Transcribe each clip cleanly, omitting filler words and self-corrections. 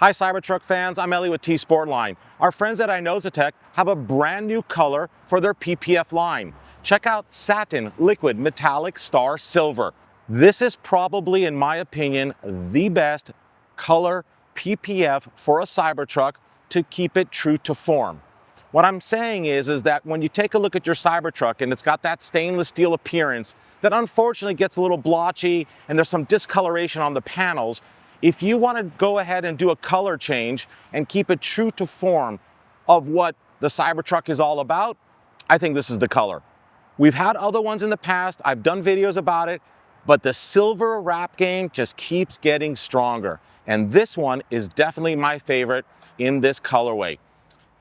Hi Cybertruck fans, I'm Ellie with T-sportline. Our friends at Inozetek have a brand new color for their PPF line. Check out Satin Liquid Metallic Star Silver. This is probably, in my opinion, the best color PPF for a Cybertruck to keep it true to form. What I'm saying is that when you take a look at your Cybertruck and it's got that stainless steel appearance that unfortunately gets a little blotchy and there's some discoloration on the panels, if you want to go ahead and do a color change and keep it true to form of what the Cybertruck is all about, I think this is the color. We've had other ones in the past, I've done videos about it, but the silver wrap game just keeps getting stronger. And this one is definitely my favorite in this colorway.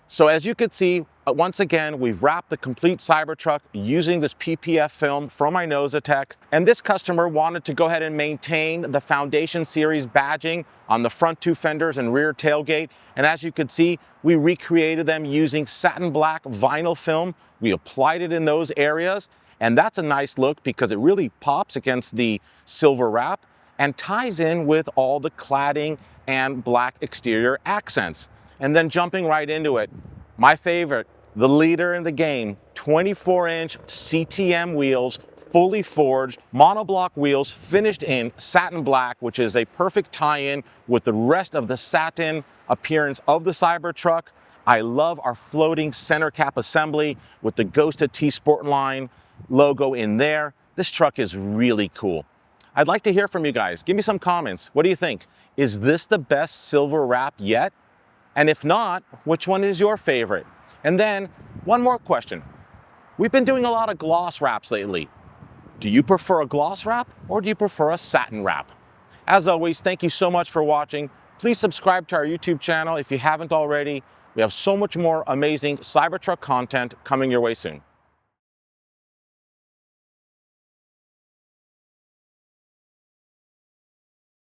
So as you can see, once again, we've wrapped the complete Cybertruck using this PPF film from Inozetek. And this customer wanted to go ahead and maintain the Foundation Series badging on the front two fenders and rear tailgate. And as you can see, we recreated them using satin black vinyl film. We applied it in those areas. And that's a nice look because it really pops against the silver wrap and ties in with all the cladding and black exterior accents. And then jumping right into it, my favorite, the leader in the game, 24-inch CTM wheels, fully forged, monoblock wheels finished in satin black, which is a perfect tie-in with the rest of the satin appearance of the Cybertruck. I love our floating center cap assembly with the ghosted t-sportline logo in there. This truck is really cool. I'd like to hear from you guys. Give me some comments. What do you think? Is this the best silver wrap yet? And if not, which one is your favorite? And then one more question. We've been doing a lot of gloss wraps lately. Do you prefer a gloss wrap or do you prefer a satin wrap? As always, thank you so much for watching. Please subscribe to our YouTube channel if you haven't already. We have so much more amazing Cybertruck content coming your way soon.